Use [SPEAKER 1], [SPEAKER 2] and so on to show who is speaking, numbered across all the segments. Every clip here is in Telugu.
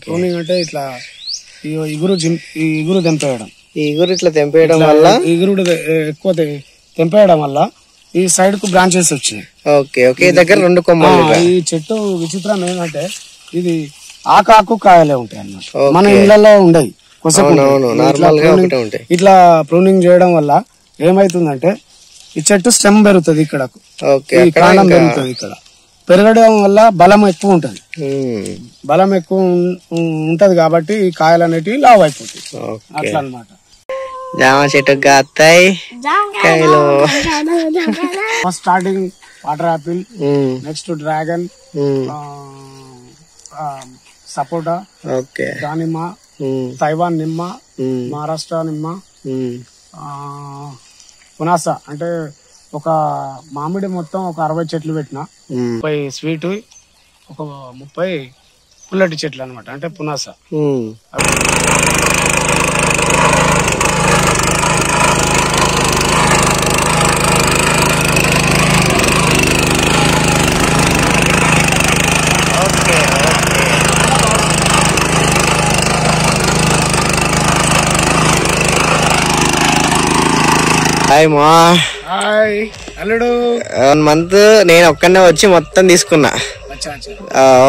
[SPEAKER 1] ప్రూనింగ్ అంటే ఇట్లా ఇగురు తెంపేయడం.
[SPEAKER 2] ఈ ఇగురు ఇట్లా తెంపేయడం వల్ల
[SPEAKER 1] ఇగురు ఎక్కువ తెంపేయడం వల్ల ఈ సైడ్ కు బ్రాంచెస్ వచ్చినాయి.
[SPEAKER 2] ఓకే, ఒకే దగ్గర రెండు కొమ్మలు.
[SPEAKER 1] ఈ చెట్టు విచిత్రం ఏంటంటే ఇది ఆకాకు కాయలే ఉంటాయి అన్నమాట. మన ఇళ్లలో ఉండయి, ఇట్లా ప్రూనింగ్ చేయడం వల్ల ఏమైతుందంటే ఈ చెట్టు స్టెమ్ పెరుగుతుంది, ఇక్కడ కాండం పెరుగుతుంది. ఇక్కడ పెరగడం వల్ల బలం ఎక్కువ ఉంటది. బలం ఎక్కువ ఉంటది కాబట్టి ఈ కాయలు అనేటివి లావ్ అయిపోతాయి. అట్లా అన్నమాట.
[SPEAKER 2] జామ చెట్టు కాస్తాయి కాయలు.
[SPEAKER 1] Starting water apple, next dragon, సపోటా, దానిమ్మ, తైవాన్ నిమ్మ, మహారాష్ట్ర నిమ్మ, పునాస. అంటే ఒక మామిడి మొత్తం ఒక 60 చెట్లు పెట్టిన, 30 స్వీట్, ఒక 30 పుల్లటి చెట్లు అనమాట. అంటే పునాస.
[SPEAKER 2] హాయ్ మా.
[SPEAKER 1] హాయ్ అల్లుడు.
[SPEAKER 2] 1 మంత్ నేను ఒక్కనే వచ్చి మొత్తం తీసుకున్నా.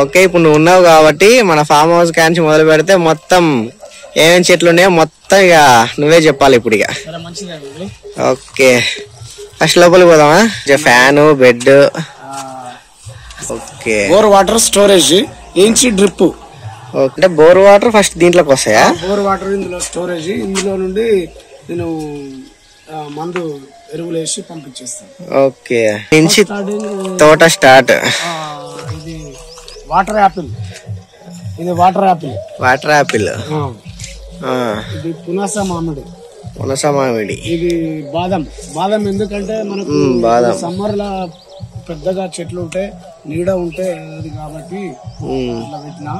[SPEAKER 2] ఓకే, ఇప్పుడు నువ్వు ఉన్నావు కాబట్టి మన ఫామ్ హౌస్ కాంచి మొదలు పెడితే మొత్తం ఏమేమి చెట్లు ఉన్నాయో మొత్తం ఇక నువ్వే చెప్పాలి ఇప్పుడు. ఇక ఓకే, ఫస్ట్ లోపలికి పోదామా? Fan, bed. Okay,
[SPEAKER 1] bore water storage, inch drip.
[SPEAKER 2] అంటే బోర్ వాటర్ ఫస్ట్ దీంట్లోకి వస్తాయా?
[SPEAKER 1] బోర్ వాటర్ ఇందులో స్టోరేజ్. ఇందులో నుండి నేను మందు ఎరువులు వేసి పంపించేస్తాను.
[SPEAKER 2] ఓకే, నుంచి తోట స్టార్ట్.
[SPEAKER 1] ఇది వాటర్ యాపిల్. ఇది వాటర్ యాపిల్.
[SPEAKER 2] Water Apple.
[SPEAKER 1] ఇది పునాస మామిడి.
[SPEAKER 2] పునాస మామిడి.
[SPEAKER 1] ఇది బాదం. బాదం ఎందుకంటే మనకు సమ్మర్ లా పెద్దగా చెట్లు ఉంటే నీడ ఉంటే అది కాబట్టి ఇట్లా పెట్టిన.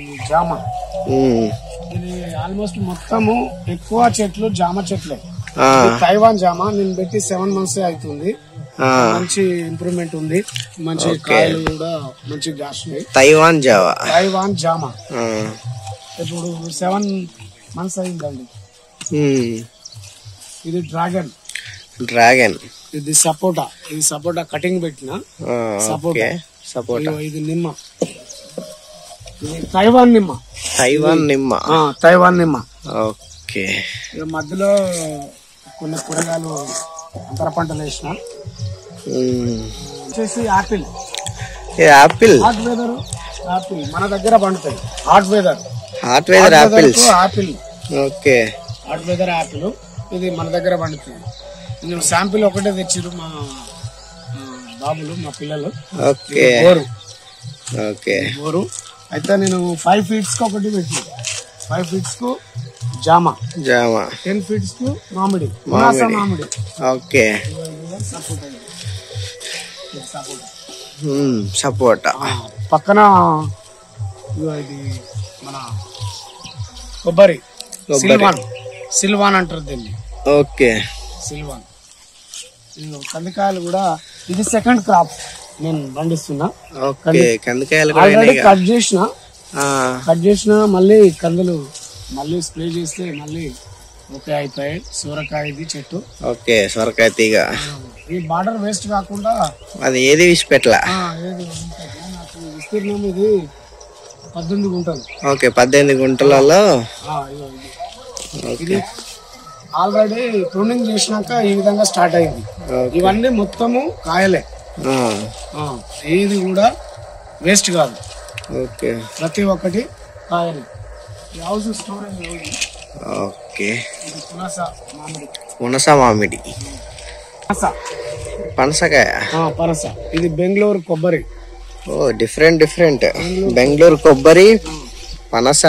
[SPEAKER 1] ఇది జామ. ఇది ఆల్మోస్ట్ మొత్తము ఎక్కువ చెట్లు జామ చెట్లే. తైవాన్ జామ నేను పెట్టి 7 months అవుతుంది. మంచి ఇంప్రూవ్మెంట్ ఉంది. మంచి కాయలు కూడా మంచి కాస్తున్నాయి.
[SPEAKER 2] తైవాన్
[SPEAKER 1] జామ ఇప్పుడు 7 months అయిందండి. ఇది డ్రాగన్. ఇది సపోటా. ఇది సపోటా కటింగ్ పెట్టిన సపోటా. ఇది నిమ్మ. ఇది తైవాన్ నిమ్మ.
[SPEAKER 2] ఓకే,
[SPEAKER 1] మధ్యలో కొన్ని కూరగాయలు అంతర పంటలు వేసిన. వచ్చేసి యాపిల్. హాట్ వెదర్ యాపిల్ మన దగ్గర పండుతాయి. Hot weather apple.
[SPEAKER 2] Okay,
[SPEAKER 1] hot weather apple. ఇది మన దగ్గర పండుతుంది. నేను శాంపిల్ ఒకటే తెచ్చిరు మా బాబులు, మా పిల్లలు. బోరు అయితే నేను 5 feet ఒకటి పెట్టిన. 5 feet జామ. 10 feet మామిడి.
[SPEAKER 2] ఓకే, సపోటా.
[SPEAKER 1] పక్కన ఇది మన కొబ్బరి. సిల్వాన్ అంటారు దీన్ని.
[SPEAKER 2] ఓకే,
[SPEAKER 1] సిల్వాన్. కందికాయలు కూడా ఇది సెకండ్ క్రాప్ నేను పండిస్తున్నా. ఆల్రెడీ కట్ చేసిన మళ్ళీ కందులు మళ్ళీ స్ప్రే చేస్తే మళ్ళీ ఓకే అయిపోయాయి. సొరకాయ ఇది చెట్టు.
[SPEAKER 2] ఓకే, సొరకాయ తీగ.
[SPEAKER 1] ఈ బార్డర్ వేస్ట్ కాకుండా
[SPEAKER 2] అది ఏది విసిపెట్టలా.
[SPEAKER 1] నాకు విస్తీర్ణం ఇది 18 గుంటలు.
[SPEAKER 2] ఓకే, 18 గుంటలలో.
[SPEAKER 1] ఇది ఆల్రెడీ ప్రూనింగ్ చేసినాక ఈ విధంగా స్టార్ట్ అయింది. ఇవన్నీ మొత్తము కాయలే. ఏది కూడా వేస్ట్ కాదు.
[SPEAKER 2] ఓకే,
[SPEAKER 1] ప్రతి ఒక్కటి కాయలే. House storage.
[SPEAKER 2] ఓకే,
[SPEAKER 1] పునాస మామిడి.
[SPEAKER 2] పనసకాయ.
[SPEAKER 1] పనస. ఇది బెంగళూరు కొబ్బరి.
[SPEAKER 2] ఓ, డిఫరెంట్ బెంగళూరు కొబ్బరి, పనస.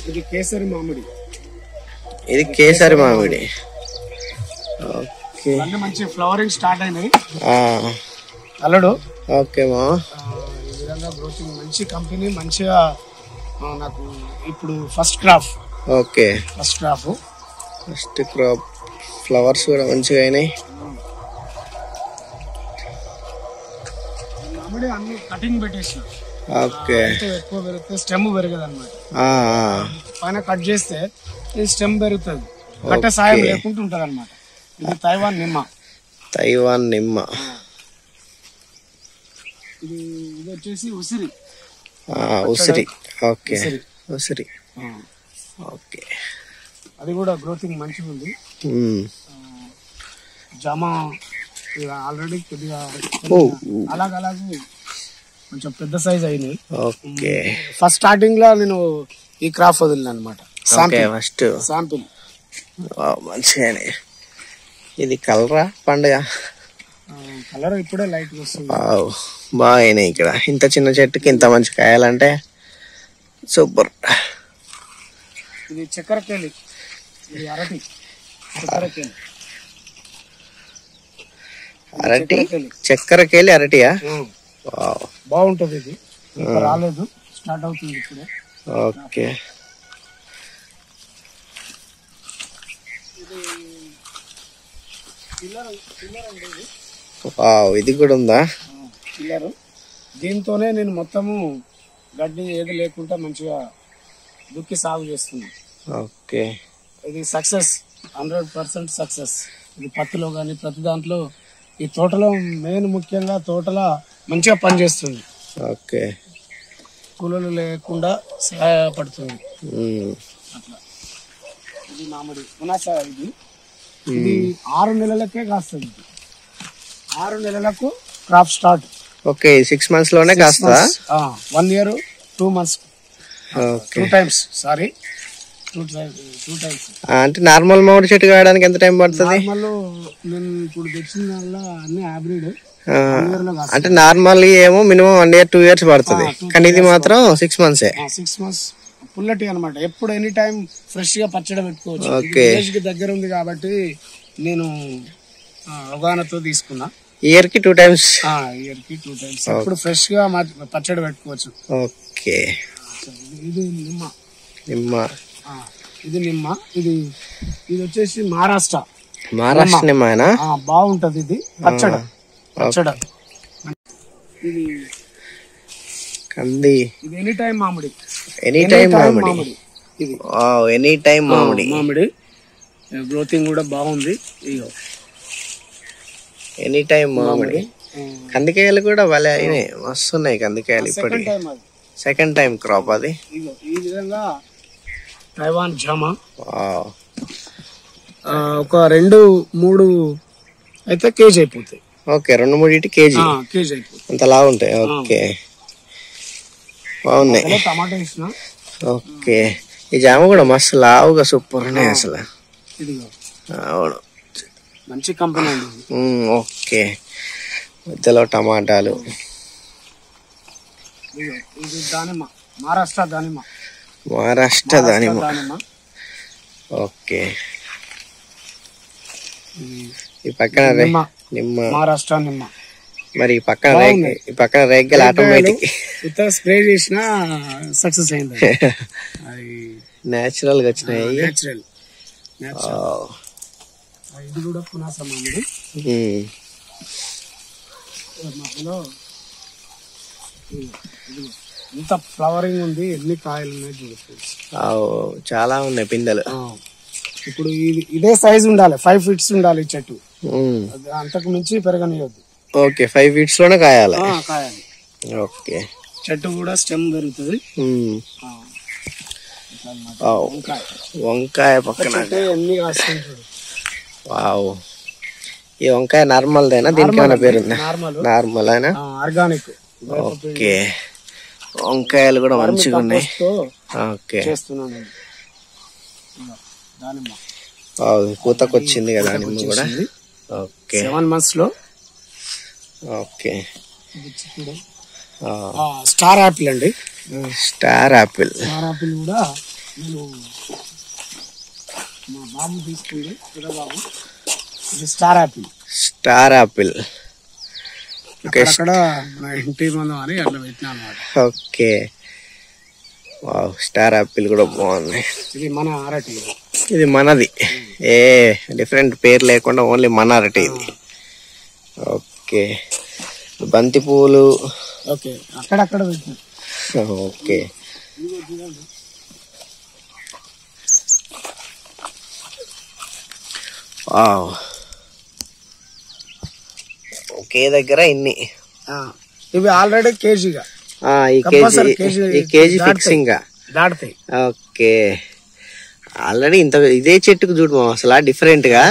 [SPEAKER 1] ఇది కేసరి మామిడి. ఓకే, మంచి ఫ్లవరింగ్ స్టార్ట్ అయినాయి అల్లుడు.
[SPEAKER 2] ఓకే మా.
[SPEAKER 1] ఈ విధంగా గ్రోతింగ్ మంచి కంపెనీ. మంచిగా నాకు ఇప్పుడు first crop.
[SPEAKER 2] Okay,
[SPEAKER 1] first crop.
[SPEAKER 2] Flowers కూడా మంచిగా అయినాయి.
[SPEAKER 1] మామిడి అన్ని కటింగ్ పెట్టేసిన.
[SPEAKER 2] ఓకే.
[SPEAKER 1] ఎక్కువ పెరిగితే స్టెమ్ పెరగదు అనమాట. పైన కట్ చేస్తే ఈ స్టెమ్ పెరుగుతుంది, కట్టే సాయం లేకుండా ఉంటది అనమాట. ఇది తైవాన్ నిమ్మ.
[SPEAKER 2] తైవాన్ నిమ్మ.
[SPEAKER 1] ఇది వచ్చేసి ఉసిరి.
[SPEAKER 2] ఉసిరి. ఓకే. ఉసిరి. ఓకే.
[SPEAKER 1] అది కూడా గ్రోతింగ్ మంచిగా ఉంది. జామ ఆల్రెడీ కొద్దిగా అలాగే కొంచెం పెద్ద సైజ్ అయినాయి.
[SPEAKER 2] ఓకే.
[SPEAKER 1] ఫస్ట్ స్టార్టింగ్ లో నేను ఈ క్రాప్ వదిలిన అనమాట.
[SPEAKER 2] ఫస్ట్
[SPEAKER 1] శాంపిల్
[SPEAKER 2] మంచిగానే. ఇది కలరా పండుగ?
[SPEAKER 1] కలర్ ఇప్పుడే లైట్ వస్తుంది.
[SPEAKER 2] బాగా అయినాయి. ఇక్కడ ఇంత చిన్న చెట్టుకి ఇంత మంచి కాయాలంటే సూపర్.
[SPEAKER 1] ఇది చక్కెరకేళి. ఇది అరటి. చక్కెరకేళి.
[SPEAKER 2] అరటి. చక్కెరకేళి అరటియా?
[SPEAKER 1] బాగుంటది. ఇది ఇంకా రాలేదు, స్టార్ట్ అవుతుంది ఇప్పుడే.
[SPEAKER 2] ఓకే. ఇది కూడా ఉందా?
[SPEAKER 1] పిల్లరు. దీంతోనే నేను మొత్తము గడ్డి ఏది లేకుండా మంచిగా దుక్కి సాగు చేస్తున్నాను.
[SPEAKER 2] ఓకే.
[SPEAKER 1] ఇది సక్సెస్, 100% సక్సెస్. ఇది పత్తిలో కానీ ప్రతి దాంట్లో, ఈ తోటలో మెయిన్ ముఖ్యంగా తోటలో మంచిగా పనిచేస్తుంది.
[SPEAKER 2] ఓకే.
[SPEAKER 1] కూలీలు లేకుండా సహాయపడుతుంది అట్లా. ఇది మామిడి పునాస. ఇది 6 నెలలకే కాస్తుంది. 6 నెలలకు క్రాప్ స్టార్ట్.
[SPEAKER 2] ఓకే. 6 months లోనే కాస్తా?
[SPEAKER 1] 1 year 2 months. 2 times. Sorry, 2 times.
[SPEAKER 2] అంటే నార్మల్ మామిడి చెట్టు కాయడానికి ఎంత టైం పడుతుంది?
[SPEAKER 1] నేను ఇప్పుడు తెచ్చిన అన్ని హైబ్రిడ్.
[SPEAKER 2] అంటే నార్మల్ ఏమో మినిమం 1 year 2 years పడుతుంది, కానీ ఇది మాత్రం 6 months.
[SPEAKER 1] 6 months పుల్లటి అనమాట. ఎప్పుడు ఎనీ టైం ఫ్రెష్ గా పచ్చడి పెట్టుకోవచ్చు. విలేజ్ కి దగ్గర ఉంది కాబట్టి నేను అవగాహనతో తీసుకున్నా.
[SPEAKER 2] ఇయర్ కి 2 times.
[SPEAKER 1] ఇయర్ కి 2 times ఎప్పుడు ఫ్రెష్ గా పచ్చడి పెట్టుకోవచ్చు.
[SPEAKER 2] ఓకే.
[SPEAKER 1] ఇది నిమ్మ.
[SPEAKER 2] నిమ్మ.
[SPEAKER 1] ఇది నిమ్మ. ఇది వచ్చేసి మహారాష్ట్ర.
[SPEAKER 2] మహారాష్ట్ర నిమ్మనా?
[SPEAKER 1] బాగుంటది ఇది పచ్చడి. ఇది
[SPEAKER 2] కంది.
[SPEAKER 1] ఇది ఎనీ టైం మామిడి.
[SPEAKER 2] ఎనీ టైం మామిడి.
[SPEAKER 1] ఇది
[SPEAKER 2] ఎనీ టైం
[SPEAKER 1] మామిడి. గ్రోతింగ్ కూడా బాగుంది. ఇగో
[SPEAKER 2] ఎనీ టైం మామిడి. కందికాయలు కూడా భలే అయినాయి, వస్తున్నాయి కందికాయలు ఇప్పటికి. సెకండ్ టైం క్రాప్ అది.
[SPEAKER 1] ఈ విధంగా తైవాన్ జామ ఒక 2-3 అయితే కేజీ అయిపోతాయి.
[SPEAKER 2] ఓకే. 2-3 కేజీ
[SPEAKER 1] అయిపోతాయి.
[SPEAKER 2] అంత లావు ఉంటాయి. ఓకే. బాగున్నాయి.
[SPEAKER 1] టమాటా వేసిన.
[SPEAKER 2] ఓకే. ఈ జామ కూడా మస్తు లావుగా సూపర్ ఉన్నాయి అసలు. అవును,
[SPEAKER 1] మంచి కంపెనీ అండి.
[SPEAKER 2] ఓకే. మధ్యలో టమాటాలు.
[SPEAKER 1] ఇది దానిమ్మ. మహారాష్ట్ర దానిమ్మ.
[SPEAKER 2] మహారాష్ట్ర దానిమ్మ. ఓకే. ఈ పక్కన నిమ్మ.
[SPEAKER 1] మహారాష్ట్ర నిమ్మ.
[SPEAKER 2] మరి ఈ పక్కన రేగ్గలు ఆటోమేటిక్
[SPEAKER 1] స్ప్రే చేసిన సక్సెస్ అయింది.
[SPEAKER 2] నేచురల్ గా వచ్చినాయి.
[SPEAKER 1] ఇది కూడా పునాస మామిడి. మధ్యలో ఎంత ఫ్లవరింగ్ ఉంది, ఎన్ని కాయలు ఉన్నాయి చూడచ్చు.
[SPEAKER 2] చాలా ఉన్నాయి పిందెలు.
[SPEAKER 1] ఇప్పుడు ఇదే సైజ్ ఉండాలి, 5 feet ఉండాలి ఈ చెట్టు. అంతకు మించి పెరగనియొద్దు.
[SPEAKER 2] ఓకే. 5 feet లోనే కాయాలి. ఓకే.
[SPEAKER 1] చెట్టు కూడా స్టెమ్ పెరుగుతుంది.
[SPEAKER 2] వంకాయ పక్కన
[SPEAKER 1] ఎన్ని కాస్తాయి చూడు.
[SPEAKER 2] వావ్. ఈ వంకాయ నార్మల్ దేనా? దీనికి ఏమైనా పేరుందా? నార్మల్ అయినా
[SPEAKER 1] ఆర్గానిక్.
[SPEAKER 2] ఓకే. వంకాయలు కూడా మంచిగా ఉన్నాయి. ఓకే. పూతకొచ్చింది కదా దానిమ్మ కూడా. ఓకే.
[SPEAKER 1] 7 months లో.
[SPEAKER 2] ఓకే.
[SPEAKER 1] స్టార్ యాపిల్ అండి.
[SPEAKER 2] Star Apple.
[SPEAKER 1] స్టార్ యాపిల్ కూడా నేను మా బాబు తీసుకుంది. బాబు ఇది స్టార్ యాపిల్.
[SPEAKER 2] Star Apple.
[SPEAKER 1] అక్కడ మన ఇంటి మందం అని అట్లా పెట్టినా అన్నమాట.
[SPEAKER 2] ఓకే. వావ్. స్టార్ యాపిల్ కూడా బాగుంది.
[SPEAKER 1] ఇది మన అరటి.
[SPEAKER 2] ఇది మనది, ఏ డిఫరెంట్ పేరు లేకుండా ఓన్లీ మన అరటి ఇది. ఓకే. బంతి పువ్వులు.
[SPEAKER 1] ఓకే. అక్కడక్కడ పెట్టినా.
[SPEAKER 2] ఓకే. ఒకే దగ్గర ఇన్ని.
[SPEAKER 1] ఇవి ఆల్రెడీ కేజీగా
[SPEAKER 2] ఈ కేజీ ఫిక్సింగ్
[SPEAKER 1] దాటుతాయి.
[SPEAKER 2] ఓకే. ఆల్రెడీ ఇంత ఇదే చెట్టుకు చూడు అసలు డిఫరెంట్ గా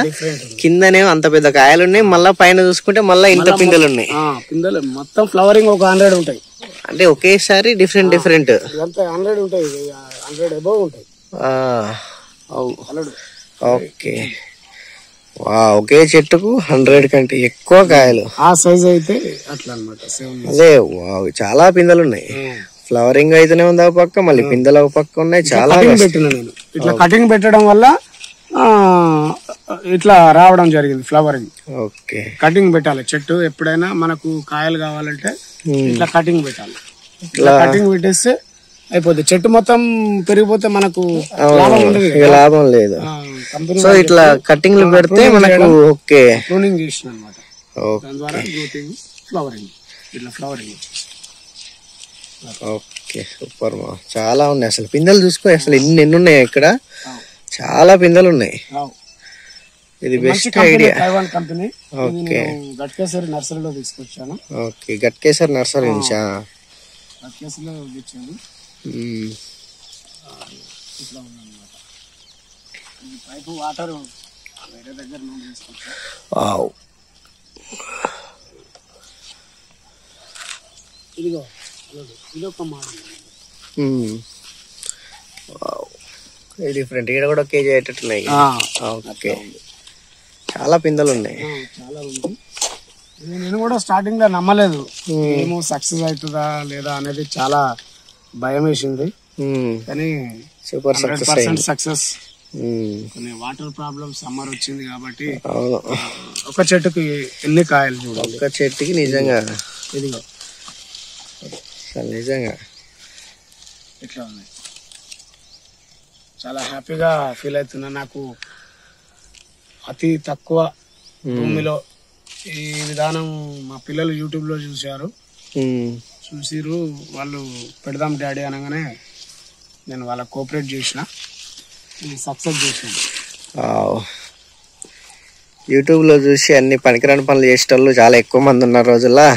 [SPEAKER 2] కిందనేమో అంత పెద్ద కాయలు ఉన్నాయి, మళ్ళా పైన చూసుకుంటే మళ్ళా ఇంత పిందెలు ఉన్నాయి.
[SPEAKER 1] పిందెలు మొత్తం ఫ్లవరింగ్ ఒక 100 ఉంటాయి.
[SPEAKER 2] అంటే ఒకేసారి డిఫరెంట్
[SPEAKER 1] 100 ఉంటాయి, 100 అబౌవ్ ఉంటాయి.
[SPEAKER 2] ఓకే. ఒకే చెట్టుకు 100 కంటే ఎక్కువ కాయలు.
[SPEAKER 1] ఆ సైజ్ అయితే అట్లా అన్నమాట.
[SPEAKER 2] అదే చాలా పిందెలు ఉన్నాయి. ఫ్లవరింగ్ అయితేనే ఉంది ఒక పక్క, మళ్ళీ పిందెలు ఒక పక్క ఉన్నాయి. చాలా
[SPEAKER 1] పెట్టిన నేను ఇట్లా కటింగ్ పెట్టడం వల్ల ఇట్లా రావడం జరిగింది ఫ్లవరింగ్.
[SPEAKER 2] ఓకే.
[SPEAKER 1] కటింగ్ పెట్టాలి చెట్టు ఎప్పుడైనా మనకు కాయలు కావాలంటే ఇట్లా కటింగ్ పెట్టాలి. కటింగ్ పెట్టేస్తే అయిపోతుంది. చెట్టు మొత్తం పెరిగిపోతే మనకు
[SPEAKER 2] లాభం లేదు. సో ఇట్లా కటింగ్ పెడితే మనకు ఓకే
[SPEAKER 1] ప్రూనింగ్ చేసిన అనమాట. దాని ద్వారా గ్రోతింగ్ ఫ్లవరింగ్ ఇట్లా ఫ్లవరింగ్.
[SPEAKER 2] ఓకే సూపర్ మా. చాలా ఉన్నాయి అసలు పిందెలు చూసుకో అసలు ఎన్ని ఉన్నాయి ఇక్కడ. చాలా పిందెలు ఉన్నాయి.
[SPEAKER 1] ఇది best idea. Taiwan company.
[SPEAKER 2] Okay.
[SPEAKER 1] గట్కేసరి నర్సరీలో తీసుకొచ్చాను.
[SPEAKER 2] ఓకే గట్కేసరి నర్సరీ నుంచా?
[SPEAKER 1] గట్కేసరిలో తెచ్చాను. ఇట్లా ఉందన్నమాట. పైపు వాటర్ వేరే దగ్గర నుండి తీసుకొచ్చాను. ఇదిగో ఇది ఒక మోడల్.
[SPEAKER 2] డిఫరెంట్. ఇక్కడ కూడా కేజీ అయ్యేటట్టున్నాయి. ఓకే. చాలా పిందెలు ఉన్నాయి.
[SPEAKER 1] చాలా ఉంది. నేను కూడా స్టార్టింగ్ లో నమ్మలేదు ఏమో సక్సెస్ అవుతుందా లేదా అనేది చాలా భయం వేసింది. కానీ
[SPEAKER 2] సూపర్
[SPEAKER 1] సక్సెస్. కొన్ని వాటర్ ప్రాబ్లమ్ సమ్మర్ వచ్చింది కాబట్టి ఒక చెట్టుకి ఎన్ని కాయలు చూడాలి.
[SPEAKER 2] ఒక చెట్టుకి నిజంగా
[SPEAKER 1] ఇదిగో
[SPEAKER 2] నిజంగా
[SPEAKER 1] ఇట్లా ఉన్నాయి. చాలా హ్యాపీగా ఫీల్ అవుతున్నా. నాకు అతి తక్కువ భూమిలో ఈ విధానం మా పిల్లలు యూట్యూబ్ లో చూసిరు. వాళ్ళు పెడదాం డాడీ అనగానే నేను వాళ్ళకి కోఆపరేట్ చేసిన, సక్సెస్ చేసిన.
[SPEAKER 2] యూట్యూబ్ లో చూసి అన్ని పనికిరాని పనులు చేసేటోళ్ళు చాలా ఎక్కువ మంది ఉన్నారు రోజుల్లో.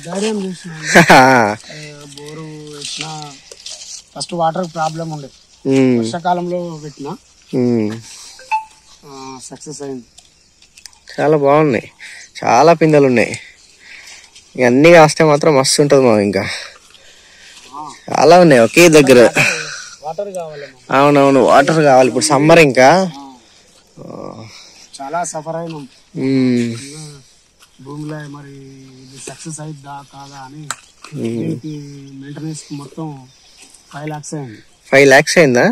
[SPEAKER 1] ధైర్యం చేసిన. బోరు వేసిన. ఫస్ట్ వాటర్ ప్రాబ్లం ఉండే, వర్షాకాలంలో పెట్టిన, సక్సెస్ అయింది.
[SPEAKER 2] చాలా బాగున్నాయి. చాలా పిందెలు ఉన్నాయి. అన్ని కాస్తే మాత్రం మస్తు ఉంటది మా. ఇంకా చాలా ఉన్నాయి ఒకే దగ్గర.
[SPEAKER 1] వాటర్ కావాలి.
[SPEAKER 2] అవునవును వాటర్ కావాలి. ఇప్పుడు సమ్మర్ ఇంకా
[SPEAKER 1] చాలా సఫర్ అయినాం భూమిలో. మరి ఇది సక్సెస్ అయిద్దా కాదా అని మెయింటెనెన్స్ మొత్తం 5 lakhs అయింది.
[SPEAKER 2] 5 lakhs అయిందా?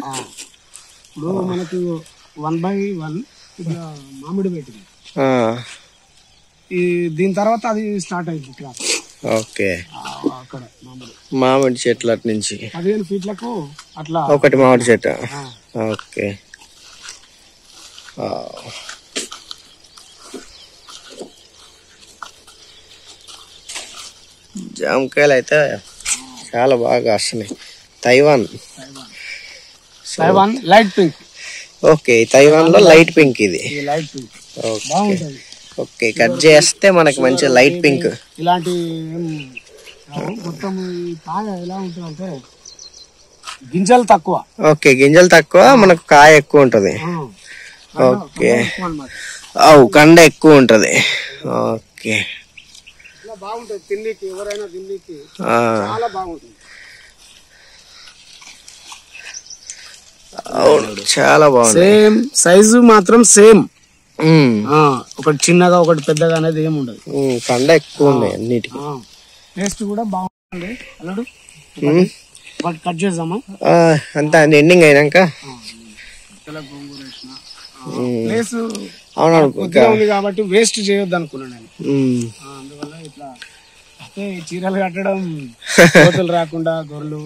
[SPEAKER 1] ఇప్పుడు మనకి 1/1 ఇట్లా మామిడి పెట్టింది. దీని తర్వాత అది స్టార్ట్ అయింది క్లాస్.
[SPEAKER 2] ఓకే.
[SPEAKER 1] అక్కడ
[SPEAKER 2] మామిడి చెట్లు అటు నుంచి
[SPEAKER 1] 15 feetలకు అట్లా
[SPEAKER 2] ఒకటి మామిడి చెట్టు. ఓకే. జామకాయలు అయితే చాలా బాగా వస్తున్నాయి. Taiwan
[SPEAKER 1] light pink.
[SPEAKER 2] Okay. Taiwan లో లైట్ పింక్. ఇది
[SPEAKER 1] లైట్ పింక్
[SPEAKER 2] బాగుంటది. ఓకే. కట్ చేస్తే మనకి మంచి లైట్ పింక్.
[SPEAKER 1] ఇలాంటి మొత్తం కాయ ఎలా ఉంటుందంటే గింజలు తక్కువ.
[SPEAKER 2] ఓకే. గింజలు తక్కువ, మనకు కాయ ఎక్కువ ఉంటది. ఓకే. కండ ఎక్కువ ఉంటది. ఓకే.
[SPEAKER 1] బాగుంటది తిండికి, ఎవరైనా తిండికి చాలా బాగుంటుంది.
[SPEAKER 2] అవును చాలా బాగుంది.
[SPEAKER 1] సేమ్ సైజు మాత్రం సేమ్. ఒకటి చిన్నగా ఒకటి పెద్దగా అనేది ఏమి ఉండదు.
[SPEAKER 2] కండ ఎక్కువ ఉన్నాయి అన్నిటికి.
[SPEAKER 1] టేస్ట్ కూడా బాగుంది. అల్లుడు కట్ చేద్దామా?
[SPEAKER 2] అంతా ఎండింగ్ అయినాక
[SPEAKER 1] ప్లేస్ ఉంది కాబట్టి వేస్ట్ చేయొద్దు అనుకున్నాను నేను. అందువల్ల ఇట్లా చీరలు కట్టడం, కోతలు రాకుండా గొర్రెలు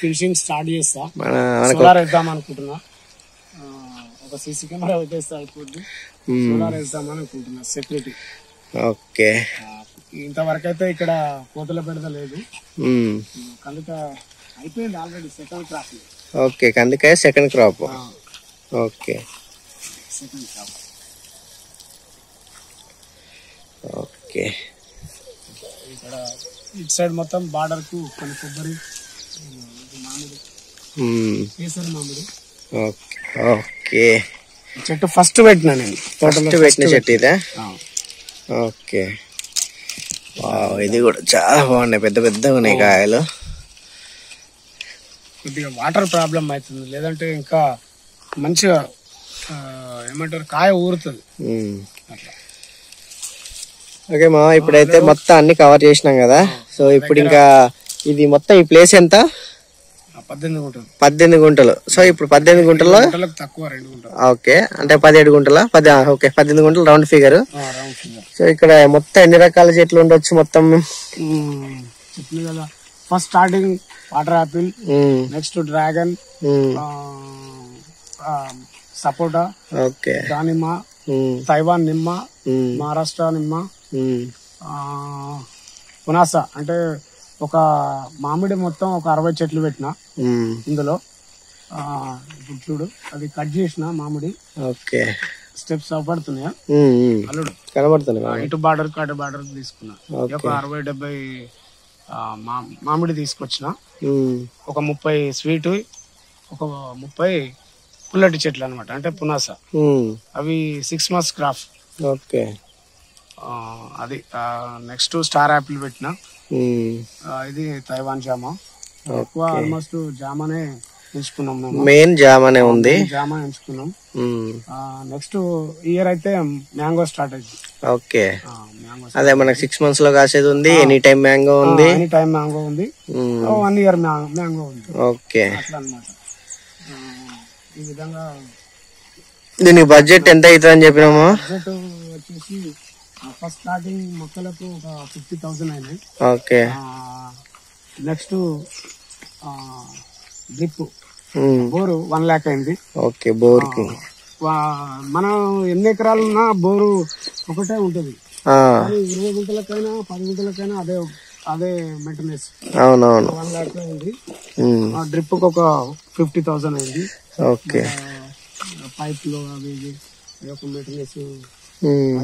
[SPEAKER 1] ఫినిషింగ్ స్టార్ట్ చేస్తా. సోలార్ వేద్దాం అనుకుంటున్నా. ఒక సీసీ కెమెరా పెట్టేస్తే అయిపోద్ది. సోలార్ వేద్దామని అనుకుంటున్నా సెక్యూరిటీ.
[SPEAKER 2] ఓకే.
[SPEAKER 1] ఇంతవరకు అయితే ఇక్కడ కోతల పెడత లేదు. కందుక అయిపోయింది ఆల్రెడీ సెకండ్ క్రాప్.
[SPEAKER 2] ఓకే, కందికాయ second crop. Okay
[SPEAKER 1] second crop.
[SPEAKER 2] Okay,
[SPEAKER 1] ఇక్కడ ఇటు సైడ్ మొత్తం బార్డర్ కు కొన్ని కొబ్బరి, మామిడి, కేసరి మామిడి.
[SPEAKER 2] ఓకే,
[SPEAKER 1] చెట్టు ఫస్ట్ పెట్టినా నేను,
[SPEAKER 2] ఫస్ట్ పెట్టిన చెట్టు ఇదే. ఓకే, ఇది కూడా చాలా బాగున్నాయి, పెద్ద పెద్దగా ఉన్నాయి కాయలు.
[SPEAKER 1] కొద్దిగా వాటర్ ప్రాబ్లం అవుతుంది, లేదంటే ఇంకా మంచిగా ఏమంటారు కాయ ఊరుతుంది.
[SPEAKER 2] ఓకే మా, ఇప్పుడైతే మొత్తం అన్ని కవర్ చేసినాం కదా. సో ఇప్పుడు ఇంకా ఇది మొత్తం ఈ ప్లేస్ ఎంత?
[SPEAKER 1] 18 గుంటలు.
[SPEAKER 2] 18 గుంటలు. సో ఇప్పుడు 18 గుంటల్లో
[SPEAKER 1] తక్కువ 2 గుంటలు.
[SPEAKER 2] ఓకే, అంటే 17 గుంటల 18 గుంటలు రౌండ్ ఫిగర్. సో ఇక్కడ మొత్తం ఎన్ని రకాల చెట్లు ఉండొచ్చు మొత్తం?
[SPEAKER 1] చెట్లు కదా, first starting water apple, next dragon, సపోటా,
[SPEAKER 2] ఓకే,
[SPEAKER 1] దానిమ్మ, తైవాన్ నిమ్మ, మహారాష్ట్ర నిమ్మ, పునాస. అంటే ఒక మామిడి మొత్తం ఒక 60 చెట్లు పెట్టిన ఇందులో. ఇప్పుడు చూడు, అది కట్ చేసిన మామిడి.
[SPEAKER 2] ఓకే,
[SPEAKER 1] స్టెప్స్ అవపడుతున్నాయా అల్లుడు?
[SPEAKER 2] కనబడుతున్నాయి.
[SPEAKER 1] ఇటు బార్డర్ అటు బార్డర్ తీసుకున్నా. ఒక 60-70 మామిడి తీసుకొచ్చిన. ఒక 30 స్వీట్, ఒక 30 పుల్లటి చెట్లు అనమాట, అంటే పునాస. అవి 6 months క్రాప్.
[SPEAKER 2] ఓకే,
[SPEAKER 1] అది నెక్స్ట్ స్టార్ యాపిల్ పెట్టిన. ఇది తైవాన్ జామ. ఎక్కువ ఆల్మోస్ట్ జామనే ఎంచుకున్నాం మేము,
[SPEAKER 2] మెయిన్ జామనే ఉంది,
[SPEAKER 1] జామ ఎంచుకున్నాం. నెక్స్ట్ ఇయర్ అయితే మ్యాంగో స్టార్ట్ అయింది.
[SPEAKER 2] ఓకే, అదే మనకు 6 months లో కాసేది ఉంది. ఎనీ టైం మ్యాంగో ఉంది,
[SPEAKER 1] ఎనీ టైం మ్యాంగో ఉంది. 1 year మ్యాంగో ఉంది.
[SPEAKER 2] ఓకే,
[SPEAKER 1] అట్లా అనమాట. ఈ విధంగా
[SPEAKER 2] దీని బడ్జెట్ ఎంత అవుతుంది అని చెప్పినాము?
[SPEAKER 1] బడ్జెట్ వచ్చేసి ఫస్ట్ స్టార్టింగ్ మొక్కలకు ఒక 50,000 అయినాయి.
[SPEAKER 2] Okay,
[SPEAKER 1] next drip bore 1 lakh అయింది.
[SPEAKER 2] ఓకే, బోర్కి
[SPEAKER 1] మనం ఎన్ని ఎకరాలు ఉన్నా బోరు ఒకటే ఉంటది. 20 గుంటలకైనా 10 గుంటలకైనా అదే మెయింటెనెన్స్.
[SPEAKER 2] అవునవును,
[SPEAKER 1] 1 lakh ఉంది. డ్రిప్ కు ఒక 50,000 అయింది.
[SPEAKER 2] ఓకే,
[SPEAKER 1] పైప్లు అవి ఒక మెయింటెనెన్స్.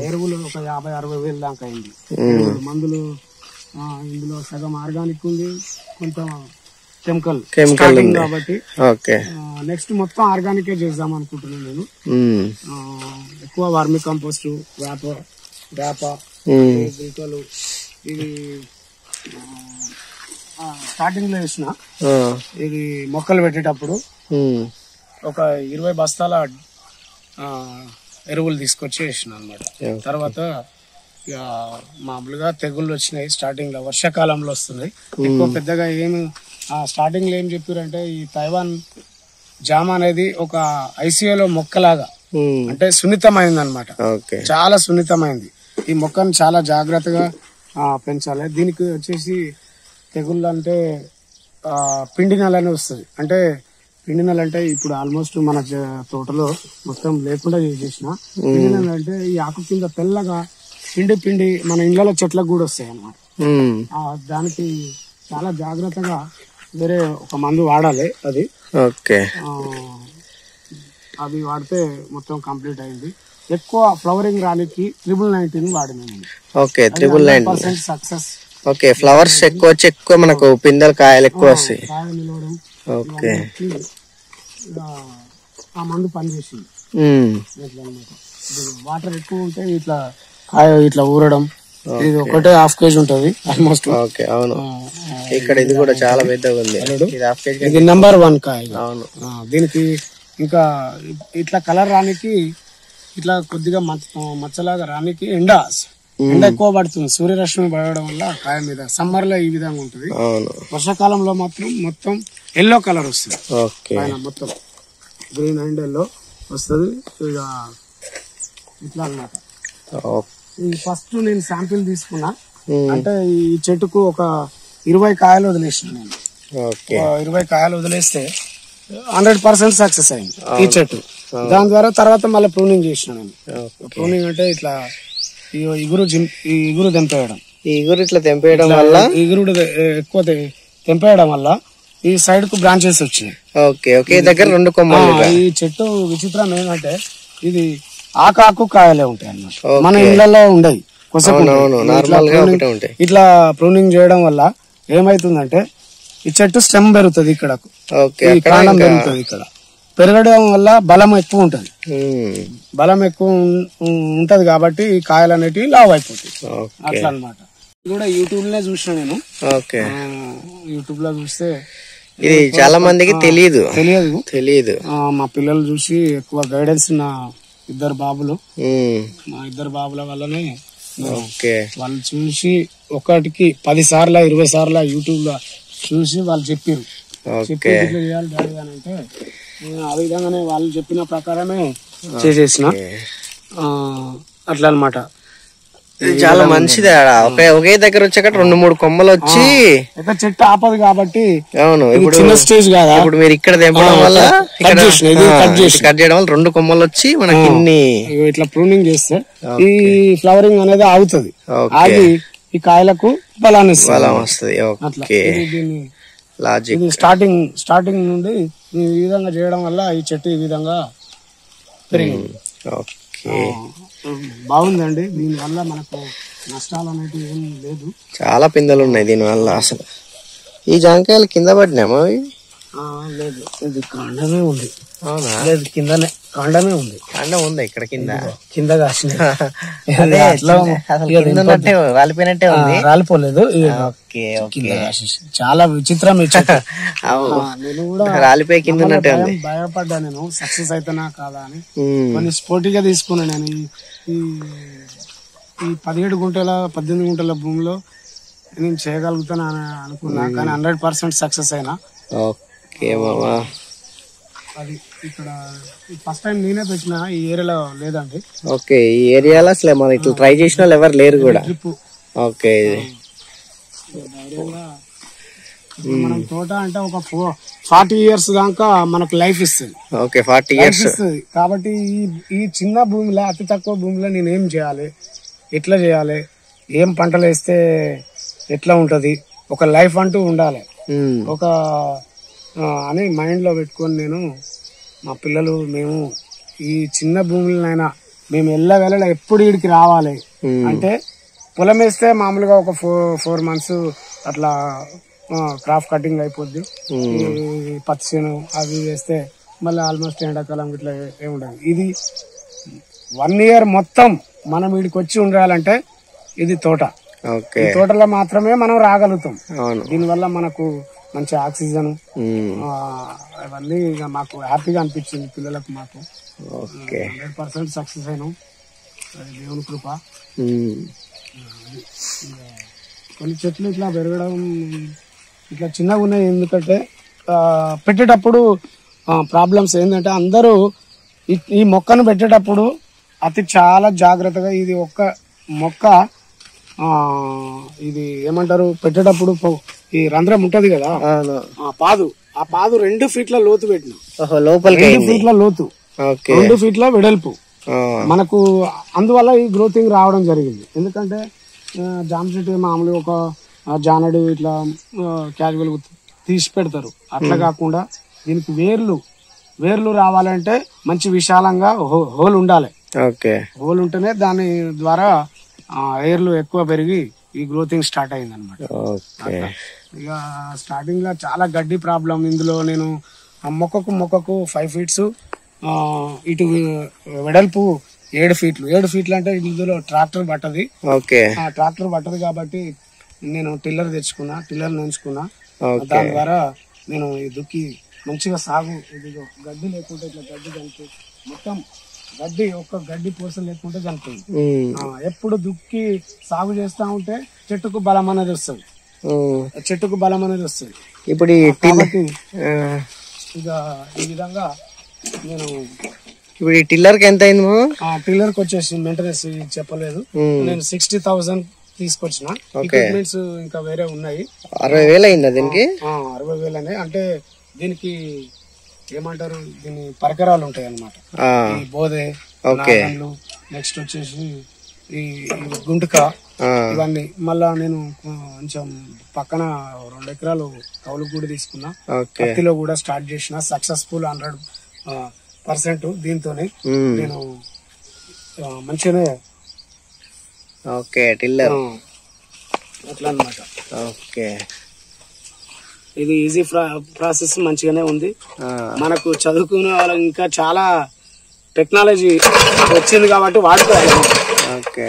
[SPEAKER 1] ఎరువులు ఒక 50-60 వేలు దాకా అయింది. మందులు ఇందులో సగం ఆర్గానిక్ ఉంది, కొంత కెమికల్ కాబట్టి.
[SPEAKER 2] ఓకే,
[SPEAKER 1] నెక్స్ట్ మొత్తం ఆర్గానిక్ చేద్దాం అనుకుంటున్నాను నేను. ఎక్కువ వర్మి కంపోస్ట్, వేప గుంటలు ఇది స్టార్టింగ్ లో వేసిన. ఇది మొక్కలు పెట్టేటప్పుడు ఒక 20 బస్తాల ఎరువులు తీసుకొచ్చి వేసిన అనమాట. తర్వాత ఇక మామూలుగా తెగుళ్ళు వచ్చినాయి స్టార్టింగ్ లో, వర్షాకాలంలో వస్తున్నాయి ఎక్కువ. పెద్దగా ఏమి స్టార్టింగ్ లో ఏం చెప్పారంటే, ఈ తైవాన్ జామ అనేది ఒక ఐసీయూలో మొక్కలాగా, అంటే సున్నితమైంది అనమాట. చాలా సున్నితమైంది. ఈ మొక్కను చాలా జాగ్రత్తగా పెంచాలి. దీనికి వచ్చేసి తెగుళ్ళు అంటే పిండి నల్లి అని వస్తుంది. అంటే పిండి నల్లి అంటే ఇప్పుడు ఆల్మోస్ట్ మన తోటలో మొత్తం లేకుండా చేసేసిన. పిండి నల్లి అంటే ఈ ఆకు కింద తెల్లగా పిండి మన ఇళ్ళ చెట్లకు కూడా వస్తాయి అన్నమాట. దానికి చాలా జాగ్రత్తగా వేరే ఒక మందు వాడాలి. అది అది వాడితే మొత్తం కంప్లీట్ అయింది. ఎక్కువ ఫ్లవరింగ్ రానికి 1919 వాడినాము.
[SPEAKER 2] 1919
[SPEAKER 1] సక్సెస్.
[SPEAKER 2] ఓకే, ఫ్లవర్స్ ఎక్కువ వచ్చి ఎక్కువ మనకు పిందెలు కాయలు ఎక్కువ వస్తాయి.
[SPEAKER 1] కాయలు నిలవడం.
[SPEAKER 2] ఓకే,
[SPEAKER 1] ఆ మందు పనిచేసింది. వాటర్ ఎక్కువ ఉంటే ఇట్లా కాయ ఇట్లా ఊరడం. ఇది ఒకటే 1/2 kg ఉంటది ఆల్మోస్ట్.
[SPEAKER 2] ఓకే, అవును. ఇక్కడ ఇది కూడా చాలా పెద్దగా ఉంది.
[SPEAKER 1] ఇది నెంబర్ 1 కాయ. అవును. దీనికి ఇంకా ఇట్లా కలర్ రానికి, ఇట్లా కొద్దిగా మచ్చలాగా రానికి ఎండ ఎక్కువ పడుతుంది. సూర్యరశ్మి పడడం వల్ల కాయ మీద సమ్మర్ లో ఈ విధంగా ఉంటుంది. వర్షాకాలంలో మాత్రం మొత్తం ఎల్లో కలర్ వస్తుంది. మొత్తం గ్రీన్ అండ్ ఎల్లో వస్తుంది. ఇక ఇట్లా అన్నమాట. ఫస్ట్ నేను శాంపిల్ తీసుకున్నా. అంటే ఈ చెట్టుకు ఒక 20 కాయలు వదిలేసిన నేను. 20 కాయలు వదిలేస్తే 100% సక్సెస్ అయింది ఈ చెట్టు. దాని ద్వారా తర్వాత మళ్ళీ ప్రూనింగ్ చేసిన నేను. ప్రూనింగ్ అంటే ఇట్లా ఈ ఇగురు దింపేయడం.
[SPEAKER 2] ఈ ఇగురు ఇట్లా తెంపేయడం వల్ల
[SPEAKER 1] ఇగురుడు ఎక్కువ తెంపేయడం వల్ల ఈ సైడ్ కు బ్రాంచెస్ వచ్చినాయి.
[SPEAKER 2] ఓకే, ఒకే దగ్గర 2 కొమ్మలు.
[SPEAKER 1] ఈ చెట్టు విచిత్రం ఏంటంటే ఇది ఆకాకు కాయలే ఉంటాయి అన్నమాట. మన ఇళ్లలో ఉండయి, ఇట్లా ప్రూనింగ్ చేయడం వల్ల ఏమైతుందంటే ఈ చెట్టు స్టెమ్ పెరుగుతుంది, ఇక్కడ కాండం పెరుగుతుంది. ఇక్కడ పెరగడం వల్ల బలం ఎక్కువ ఉంటది. బలం ఎక్కువ ఉంటది కాబట్టి ఈ కాయలు అనేటివి లావు అయిపోతాయి అట్లా అన్నమాట. కూడా యూట్యూబ్ లో చూసిన నేను. యూట్యూబ్ లో చూస్తే
[SPEAKER 2] ఇది చాలా మందికి తెలియదు.
[SPEAKER 1] మా పిల్లలు చూసి ఎక్కువ గైడెన్స్, నా 2 బాబులు, మా 2 బాబుల వల్లనే వాళ్ళు చూసి ఒకటికి 10 సార్లు 20 సార్లు యూట్యూబ్ లో చూసి వాళ్ళు చెప్పారు ఇట్లా చేయాలి డాడీ అని. అంటే ఆ విధంగానే వాళ్ళు చెప్పిన ప్రకారమే చేసేసిన అట్లా అన్నమాట.
[SPEAKER 2] చాలా మంచిది. ఒకే దగ్గర వచ్చాక 2-3 కొమ్మలు వచ్చి
[SPEAKER 1] చెట్టు ఆపదు కాబట్టి.
[SPEAKER 2] అవును, ఇప్పుడు
[SPEAKER 1] చిన్న స్టేజ్ కాదా,
[SPEAKER 2] ఇప్పుడు మీరు ఇక్కడ తెంపడం వల్ల కట్ చేయడం వల్ల 2 కొమ్మలు వచ్చి మనకి
[SPEAKER 1] ఇట్లా ప్రూనింగ్ చేస్తే ఈ ఫ్లవరింగ్ అనేది ఆగుతుంది. ఆగి ఈ కాయలకు బలం వస్తుంది. ఇది స్టార్టింగ్ నుండి ఈ విధంగా చేయడం వల్ల ఈ చెట్టు ఈ విధంగా పెరిగింది. బాగుందండి. దీని వల్ల మనకు నష్టాలు అనేవి ఏం లేదు.
[SPEAKER 2] చాలా పిందెలు ఉన్నాయి దీని వల్ల. అసలు ఈ జాంకాయలు కింద పడినామా?
[SPEAKER 1] లేదు, ఇది కాండమే ఉంది. లేదు, కిందనే కాండమే ఉంది.
[SPEAKER 2] కాండం ఉంది ఇక్కడ
[SPEAKER 1] కింద కాసిన
[SPEAKER 2] రాలిపోయినట్టే ఉంది.
[SPEAKER 1] రాలిపోలేదు, చాలా విచిత్రం. నేను కూడా
[SPEAKER 2] రాలిపోయి కింద ఉన్నట్టే ఉంది.
[SPEAKER 1] భయపడ్డా నేను సక్సెస్ అయితేనా కాదా అని. కొన్ని స్పోర్టీగా తీసుకున్నా నేను. ఈ 17 గుంటల 18 గుంటల భూమిలో నేను చేయగలుగుతాను అని అనుకున్నా, కానీ 100% సక్సెస్ అయినా. అది ఇక్కడ ఫస్ట్ టైం నేనే పెట్టిన, ఈ ఏరియాలో లేదండి.
[SPEAKER 2] ఓకే, ఈ ఏరియాలో అసలు మనం ఇట్లా ట్రై చేసిన వాళ్ళు ఎవరు లేరు కూడా. ఓకే,
[SPEAKER 1] మనం తోట అంటే ఒక 40 years దాకా మనకు లైఫ్ ఇస్తుంది.
[SPEAKER 2] ఓకే, 40 years
[SPEAKER 1] ఇస్తుంది. కాబట్టి ఈ చిన్న భూమిలో, అతి తక్కువ భూమిలో నేను ఏం చేయాలి, ఎట్లా చేయాలి, ఏం పంటలు వేస్తే ఎట్లా ఉంటది, ఒక లైఫ్ అంటూ ఉండాలి ఒక అని మైండ్ లో పెట్టుకొని నేను, మా పిల్లలు, మేము ఈ చిన్న భూములనైనా మేము వెళ్ళగల ఎప్పుడు వీడికి రావాలి అంటే, పొలం వేస్తే మామూలుగా ఒక 4 months అట్లా క్రాప్ కటింగ్ అయిపోద్ది. పత్తి చేను అవి వేస్తే మళ్ళీ ఆల్మోస్ట్ ఎండాకాలం ఇట్లా ఏముండదు. ఇది 1 year మొత్తం మనం వీడికి వచ్చి ఉండాలంటే ఇది తోట. ఈ తోటలో మాత్రమే మనం రాగలుగుతాం. దీనివల్ల మనకు మంచి ఆక్సిజన్ అవన్నీ మాకు హ్యాపీగా అనిపించింది పిల్లలకు, మాకు 100% సక్సెస్ అయినాం, దేవుని కృప. కొన్ని చెట్లు ఇట్లా పెరగడం ఇట్లా చిన్నగా ఉన్నాయి. ఎందుకంటే పెట్టేటప్పుడు ప్రాబ్లమ్స్ ఏంటంటే, అందరూ ఈ మొక్కను పెట్టేటప్పుడు చాలా జాగ్రత్తగా, ఇది ఒక్క మొక్క ఇది ఏమంటారు, పెట్టేటప్పుడు ఈ రంధ్రం ఉంటది కదా, ఆ పాదు 2 feet లోతు పెట్టిన, 2 feet లోతు, 2 feet వెడల్పు మనకు. అందువల్ల ఈ గ్రోతింగ్ రావడం జరిగింది. ఎందుకంటే జామ చెట్టు మామూలుగా ఒక జానడు ఇట్లా క్యాజువల్ తీసి పెడతారు, అట్లా కాకుండా దీనికి వేర్లు రావాలంటే మంచి విశాలంగా హోల్ ఉండాలి. హోల్ ఉంటేనే దాని ద్వారా ఎయిర్లు ఎక్కువ పెరిగి ఈ గ్రోతింగ్ స్టార్ట్ అయింది అనమాట. ఇక స్టార్టింగ్ లో చాలా గడ్డి ప్రాబ్లం. ఇందులో నేను మొక్కకు 5 feet, ఇటు వెడల్పు 7 feet. 7 feet అంటే ఇందులో ట్రాక్టర్ పట్టది. ట్రాక్టర్ పట్టదు కాబట్టి నేను టిల్లర్ తెచ్చుకున్నా, టిల్లర్ నేర్చుకున్నా. దాని ద్వారా నేను ఈ దుక్కి మంచిగా సాగు, ఇదిగో గడ్డి లేకుంటే ఇట్లా గడ్డి చనిపోయి మొత్తం గడ్డి పూస లేకుంటే చనిపోయింది. ఎప్పుడు దుక్కి సాగు చేస్తా ఉంటే చెట్టుకు బలం అనేది వస్తుంది.
[SPEAKER 2] ఇప్పుడు
[SPEAKER 1] కాబట్టి ఇక ఈ విధంగా నేను
[SPEAKER 2] ఇప్పుడు ఈ టిల్లర్ కి ఎంత అయింది?
[SPEAKER 1] టిల్లర్ కి వచ్చేసి మెయింటెనెన్స్ చెప్పలేదు, నేను 60,000 తీసుకొచ్చిన. ఎక్విప్మెంట్స్ ఇంకా వేరే ఉన్నాయి.
[SPEAKER 2] 60,000 అయిందా దీనికి?
[SPEAKER 1] 60,000 అనే అంటే దీనికి ఏమంటారు, దీని పరికరాలు ఉంటాయి అన్నమాట. ఈ బోధే, నెక్స్ట్ వచ్చేసి ఈ గుంటుక, ఇవన్నీ మళ్ళా నేను కొంచెం పక్కన 2 ఎకరాలు కౌలు కూడా తీసుకున్నా. పత్తిలో కూడా స్టార్ట్ చేసిన, సక్సెస్ఫుల్ 100% దీంతోనే నేను మంచిగానే.
[SPEAKER 2] ఓకే, టిల్లర్
[SPEAKER 1] అట్లా అన్నమాట.
[SPEAKER 2] ఓకే,
[SPEAKER 1] ఇది ఈజీ ప్రాసెస్, మంచిగానే ఉంది. మనకు చదువుకునే వాళ్ళకి ఇంకా చాలా టెక్నాలజీ వచ్చింది కాబట్టి వాడుకోవాలి.
[SPEAKER 2] ఓకే,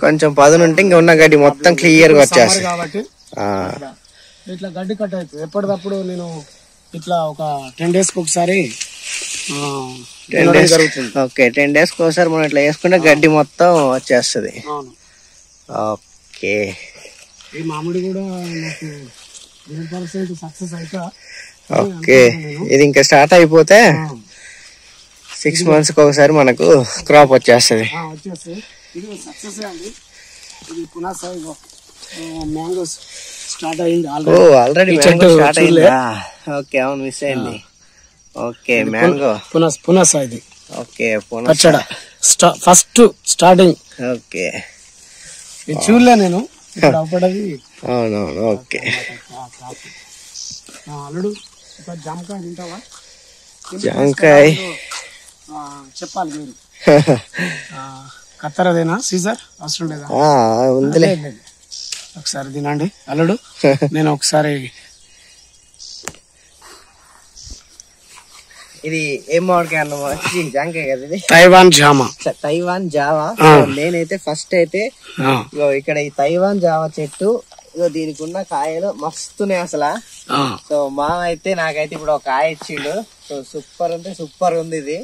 [SPEAKER 2] కొంచెం పదునుంటే ఇంకా ఉన్న గడ్డి మొత్తం క్లియర్ గా వచ్చేస్తుంది
[SPEAKER 1] కాబట్టి ఇట్లా గడ్డి కట్ అవుతుంది. ఎప్పటికప్పుడు నేను ఇట్లా ఒక 10 days కి ఒకసారి
[SPEAKER 2] 10 days జరుగుతుంది. ఓకే, 10 days కి ఒకసారి మనం ఇట్లా వేసుకుంటే గడ్డి మొత్తం వచ్చేస్తుంది. ఓకే,
[SPEAKER 1] ఈ మామిడి కూడా నాకు 100% సక్సెస్ అయితే.
[SPEAKER 2] ఓకే, ఇది ఇంకా స్టార్ట్ అయిపోతే 6 months కి ఒకసారి మనకు క్రాప్ వచ్చేస్తుంది.
[SPEAKER 1] ఇది సక్సెస్ అండి. ఇది పునాస మ్యాంగోస్ స్టార్ట్ అయింది
[SPEAKER 2] ఆల్రెడీ. మ్యాంగో స్టార్ట్ అయిందా? ఓకే, అవును, మిస్ అయింది. ఓకే, మ్యాంగో
[SPEAKER 1] పునాస ఇది.
[SPEAKER 2] ఓకే,
[SPEAKER 1] పచ్చడ ఫస్ట్ స్టార్టింగ్.
[SPEAKER 2] ఓకే,
[SPEAKER 1] ఇది చూడలే నేను ఇప్పుడు అవపడది.
[SPEAKER 2] అవునవును. ఓకే,
[SPEAKER 1] అల్లుడు ఒక జామకాయ తింటావా?
[SPEAKER 2] జామకాయ
[SPEAKER 1] చెప్పాలి మీరు. కత్తరదేనా సీజర్ అవసరం లేదా?
[SPEAKER 2] ఉందిలే,
[SPEAKER 1] ఒకసారి తినండి అల్లుడు. నేను ఒకసారి
[SPEAKER 2] ఇది ఏం మామిడికాయ అన్నమా? జామకాయ కదా ఇది.
[SPEAKER 1] తైవాన్ జామా.
[SPEAKER 2] తైవాన్ జావా. నేనైతే ఫస్ట్ అయితే ఇక్కడ ఈ తైవాన్ జావా చెట్టు దీనికి ఉన్న కాయలు మస్తున్నాయి అసలు. సో మా అయితే నాకైతే ఇప్పుడు ఒక కాయ ఇచ్చిండు. సో సూపర్ అంటే సూపర్ ఉంది ఇది.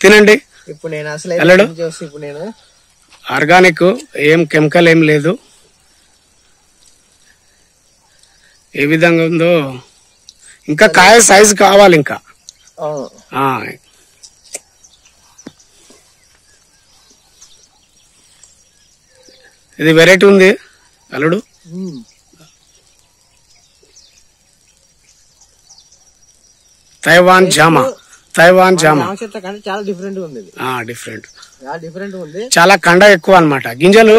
[SPEAKER 1] తినండి.
[SPEAKER 2] ఇప్పుడు నేను అసలు చూసి ఇప్పుడు నేను
[SPEAKER 1] ఆర్గానిక్, ఏం కెమికల్ ఏం లేదు. ఏ విధంగా ఉందో ఇంకా కాయ సైజు కావాలి ఇంకా. ఇది వెరైటీ ఉంది అల్లుడు. తైవాన్ జామా.
[SPEAKER 2] చాలా డిఫరెంట్ ఉంది. డిఫరెంట్ ఉంది.
[SPEAKER 1] చాలా కండ ఎక్కువ అన్నమాట. గింజలు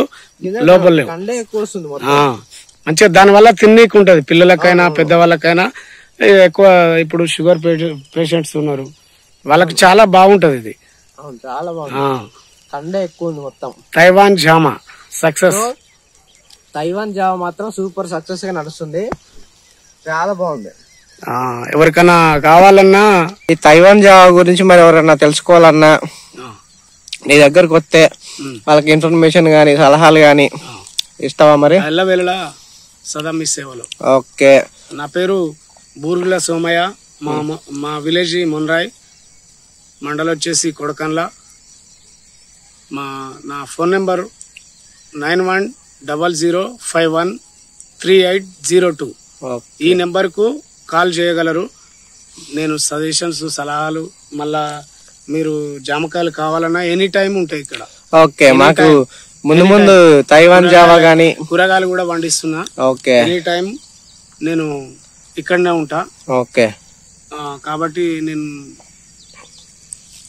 [SPEAKER 1] లోపల
[SPEAKER 2] కండ ఎక్కువ వస్తుంది.
[SPEAKER 1] మంచిగా దాని వల్ల తిన్నీకుంటది పిల్లలకైనా పెద్దవాళ్ళకైనా. ఎక్కువ ఇప్పుడు షుగర్ పేషెంట్స్ ఉన్నారు, వాళ్ళకి చాలా బాగుంటది ఇది.
[SPEAKER 2] చాలా బాగుంది. కండ ఎక్కువ ఉంది మొత్తం.
[SPEAKER 1] తైవాన్ జామా సక్సెస్.
[SPEAKER 2] తైవాన్ జావా మాత్రం సూపర్ సక్సెస్ గా నడుస్తుంది. చాలా బాగుంది.
[SPEAKER 1] ఎవరికైనా కావాలన్నా
[SPEAKER 2] ఈ తైవాన్ జావా గురించి మరి ఎవరన్నా తెలుసుకోవాలన్నా నీ దగ్గరకు వస్తే వాళ్ళకి ఇన్ఫర్మేషన్ గానీ సలహాలు గానీ ఇస్తావా మరి?
[SPEAKER 1] ఎల్లవేళలా సదా మీ సేవలు.
[SPEAKER 2] ఓకే,
[SPEAKER 1] నా పేరు బూరుగుల సోమయ్య. మా విలేజ్ మున్రాయ్, మండలం వచ్చేసి కొడకన్ల. నా ఫోన్ నెంబర్ 9100513802. ఈ నెంబర్ కు కాల్ చేయగలరు. నేను సజెషన్స్ సలహాలు మళ్ళా మీరు జామకాయలు కావాలన్నా ఎనీ టైం ఉంటాయి ఇక్కడ.
[SPEAKER 2] ఓకే, మాకు ముందు ముందు తైవాన్ జావా గానీ
[SPEAKER 1] కూరగాయలు కూడా పండిస్తున్నా.
[SPEAKER 2] ఓకే,
[SPEAKER 1] ఎనీ టైం నేను ఇక్కడనే ఉంటా.
[SPEAKER 2] ఓకే,
[SPEAKER 1] కాబట్టి నేను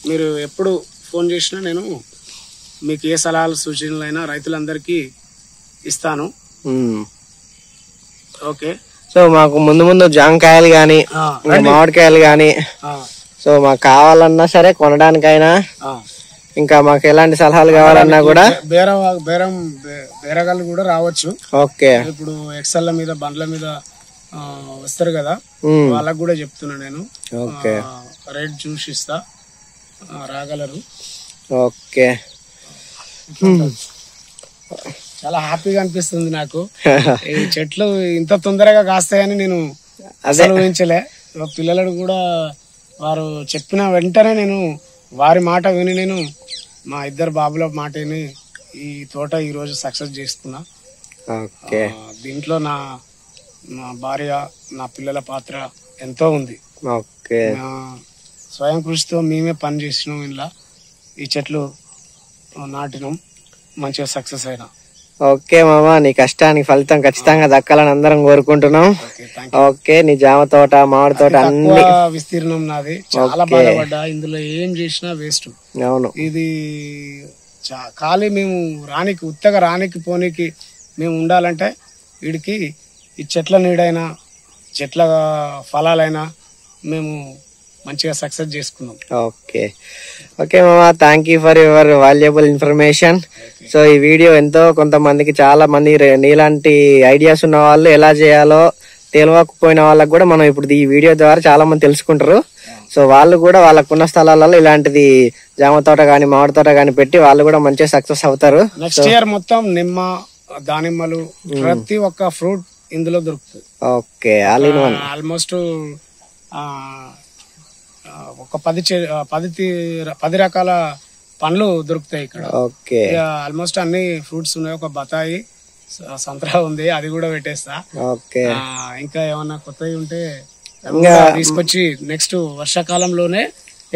[SPEAKER 1] మీరు ఎప్పుడు ఫోన్ చేసినా నేను మీకు ఏ సలహాలు సూచనలైనా రైతులందరికీ ఇస్తాను. ఓకే,
[SPEAKER 2] సో మాకు ముందు ముందు జామకాయలు గానీ మామిడికాయలు గానీ సో మాకు కావాలన్నా సరే కొనడానికైనా ఇంకా మాకు ఎలాంటి సలహాలు కావాలన్నా కూడా
[SPEAKER 1] బేరగాళ్ళు కూడా రావచ్చు.
[SPEAKER 2] ఓకే,
[SPEAKER 1] ఇప్పుడు ఎక్సెల్ మీద బండ్ల మీద వస్తారు కదా, వాళ్ళకు కూడా చెప్తున్నా నేను.
[SPEAKER 2] ఓకే,
[SPEAKER 1] రేట్ చూసి ఇస్తా, రాగలరు.
[SPEAKER 2] ఓకే,
[SPEAKER 1] చాలా హ్యాపీగా అనిపిస్తుంది నాకు. ఈ చెట్లు ఇంత తొందరగా కాస్తాయని నేను అసలు ఊహించలే. పిల్లలు కూడా వారు చెప్పిన వెంటనే నేను వారి మాట విని నేను మా ఇద్దరు బాబుల మాట విని ఈ తోట ఈ రోజు సక్సెస్ చేస్తున్నా. దీంట్లో నా భార్య నా పిల్లల పాత్ర ఎంతో ఉంది. స్వయం కృషితో మేమే పని చేసినాం, ఇలా ఈ చెట్లు నాటినాం, మంచిగా సక్సెస్ అయినా.
[SPEAKER 2] ఓకే మామా, నీ కష్టానికి ఫలితం ఖచ్చితంగా దక్కాలని అందరం కోరుకుంటున్నాం. ఓకే, నీ జామ తోట మామిడి తోట అన్ని
[SPEAKER 1] విస్తీర్ణం నాది. చాలా బాధపడ్డా, ఇందులో ఏం చేసినా వేస్ట్.
[SPEAKER 2] అవును,
[SPEAKER 1] ఇది ఖాళీ మేము రానికి ఉత్తగా రానికి పోనీకి మేము ఉండాలంటే వీడికి ఈ చెట్ల నీడైనా చెట్ల ఫలాలైనా మేము మంచిగా సక్సెస్ చేసుకున్నాం.
[SPEAKER 2] ఓకే, ఓకే మామా, thank you for your valuable information. So ఈ వీడియో ఎంతో కొంతమందికి, చాలా మంది నీలాంటి ఐడియాస్ ఉన్న వాళ్ళు ఎలా చేయాలో తెలియకపోయిన వాళ్ళకి కూడా మనం ఇప్పుడు ఈ వీడియో ద్వారా చాలా మంది తెలుసుకుంటారు. సో వాళ్ళు కూడా వాళ్ళకున్న స్థలాలలో ఇలాంటిది జామ తోట గానీ మామిడి తోట గానీ పెట్టి వాళ్ళు కూడా మంచిగా సక్సెస్ అవుతారు.
[SPEAKER 1] నెక్స్ట్ ఇయర్ మొత్తం నిమ్మ దానిమ్మలు ప్రతి ఒక్క ఫ్రూట్ ఇందులో దొరుకుతుంది.
[SPEAKER 2] ఓకే,
[SPEAKER 1] ఆల్మోస్ట్ ఒక 10 రకాల పండ్లు దొరుకుతాయి ఇక్కడ.
[SPEAKER 2] ఓకే,
[SPEAKER 1] ఆల్మోస్ట్ అన్ని ఫ్రూట్స్ ఉన్నాయి. ఒక బతాయి సంత్రా ఉంది, అది కూడా పెట్టేస్తా.
[SPEAKER 2] ఓకే,
[SPEAKER 1] ఇంకా ఏమన్నా కొత్తవి ఉంటే తీసుకొచ్చి నెక్స్ట్ వర్షాకాలంలోనే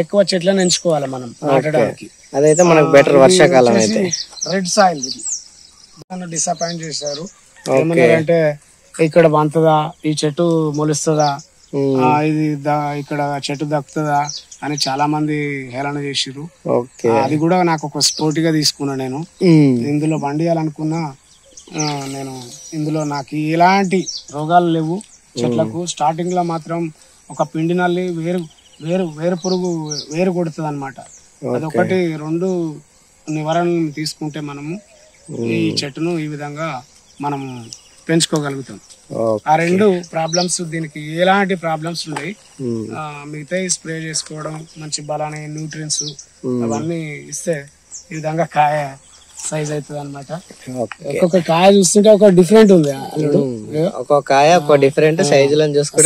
[SPEAKER 1] ఎక్కువ చెట్లను ఎంచుకోవాలి మనం నాటడానికి.
[SPEAKER 2] అదైతే మనకు బెటర్. వర్షాకాలం అయితే
[SPEAKER 1] రెడ్ సాయిల్ ఇది డిసప్పాయింట్ చేశారు. ఏమన్నారంటే ఇక్కడ వంతదా, ఈ చెట్టు మొలుస్తుందా, ఇది ఇక్కడ చెట్టు దక్కుతుందా అని చాలా మంది హేళన చేసిర్రు. అది కూడా నాకు ఒక స్పోర్టిగా తీసుకున్నా. నేను ఇందులో పండియాలనుకున్నా. నేను ఇందులో నాకు ఎలాంటి రోగాలు లేవు చెట్లకు. స్టార్టింగ్ లో మాత్రం ఒక పిండి నల్లి వేరు పురుగు వేరు కొడుతుంది అనమాట. అదొకటి 2 నివారణలు తీసుకుంటే మనము ఈ చెట్టును ఈ విధంగా మనము పెంచుకోగలుగుతాం. ఆ 2 ప్రాబ్లమ్స్, దీనికి ఎలాంటి ప్రాబ్లమ్స్ ఉన్నాయి. మిగతా స్ప్రే చేసుకోవడం, మంచి బలాన్ని న్యూట్రియన్స్ అవన్నీ ఇస్తే ఈ విధంగా కాయ సైజ్ అవుతుంది అనమాట. ఒక్కొక్క కాయ చూస్తుంటే ఒక డిఫరెంట్ ఉంది.
[SPEAKER 2] ఒక్కొక్క కాయ ఒక డిఫరెంట్ సైజ్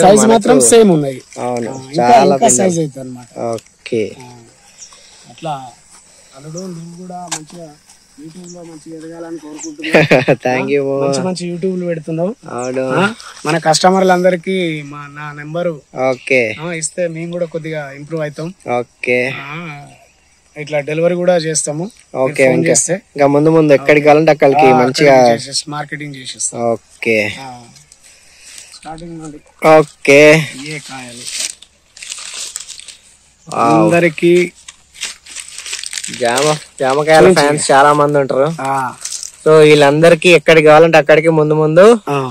[SPEAKER 1] సైజ్ మాత్రం సేమ్ ఉన్నాయి.
[SPEAKER 2] చాలా
[SPEAKER 1] సైజ్ అవుతుంది అనమాట.
[SPEAKER 2] ఓకే,
[SPEAKER 1] అట్లా అల్లుడు నువ్వు కూడా మంచిగా యూట్యూబ్ లో మంచిగా ఎదగాలని కోరుకుంటున్నాను. మంచి యూట్యూబ్ పెడుతున్నావు. మన కస్టమర్లందరికి నా నెంబరు ఇస్తే మేము కూడా కొద్దిగా ఇంప్రూవ్ అవుతాం.
[SPEAKER 2] ఓకే,
[SPEAKER 1] ఇట్లా డెలివరీ కూడా చేస్తాము.
[SPEAKER 2] ఓకే, చేస్తే ఇంకా ముందు ముందు ఎక్కడికి కావాలంటే అక్కడికి మంచిగా
[SPEAKER 1] మార్కెటింగ్ చేసేస్తాం.
[SPEAKER 2] ఓకే,
[SPEAKER 1] స్టార్టింగ్ నుండి.
[SPEAKER 2] ఓకే,
[SPEAKER 1] ఏ కాయలు అందరికి
[SPEAKER 2] జామకాయల ఫ్యాన్స్ చాలా మంది ఉంటారు. సో వీళ్ళందరికి ఎక్కడికి కావాలంటే అక్కడికి ముందు ముందు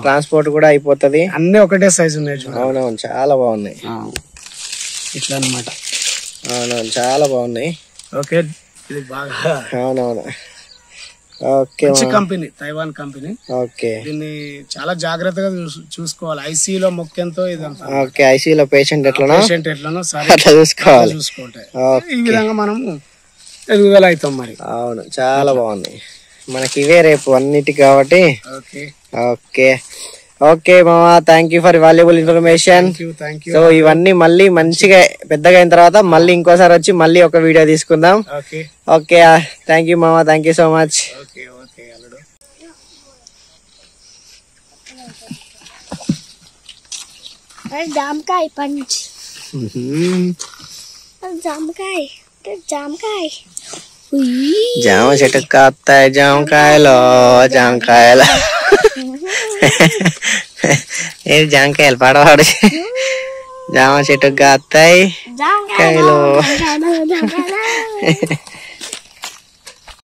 [SPEAKER 2] ట్రాన్స్పోర్ట్ కూడా అయిపోతుంది.
[SPEAKER 1] అన్ని ఒకటే సైజ్ ఉన్నాయి.
[SPEAKER 2] అవునవును, చాలా బాగున్నాయి.
[SPEAKER 1] ఇట్లా అన్నమాట.
[SPEAKER 2] అవునవును, చాలా బాగున్నాయి.
[SPEAKER 1] ఓకే, ఇది బాగా
[SPEAKER 2] అవునవును. Okay,
[SPEAKER 1] company Taiwan company.
[SPEAKER 2] Okay,
[SPEAKER 1] దీన్ని చాలా జాగ్రత్తగా చూసుకోవాలి. ఐసీయూలో మొక్కెంతో ఇదంతా.
[SPEAKER 2] ఓకే, ఐసీయూలో పేషెంట్ ఎట్లనో
[SPEAKER 1] అట్లా చూసుకోవాలి. ఈ విధంగా మనం ఎదుగుదల అవుతాం మరి.
[SPEAKER 2] అవును, చాలా బాగున్నాయి. మనకి ఇవే రేపు అన్నిటికి కాబట్టి. ఓకే, ఓకే మామా, thank you for valuable information. So ఇవన్నీ మళ్ళీ మంచిగా పెద్దగా అయిన తర్వాత మళ్ళీ ఇంకోసారి వచ్చి మళ్ళీ ఒక వీడియో తీసుకుందాం. ఓకే, థ్యాంక్ యూ మామా, థ్యాంక్ యూ సో మచ్.
[SPEAKER 3] జామకాయ పంచ్ జామకాయ
[SPEAKER 2] జామ చెట్టు కాస్తాయి జామకాయలు జామకాయలు ఏది జామకాయలు పాడవాడు జామ చెట్టు కాస్తాయి కాయలు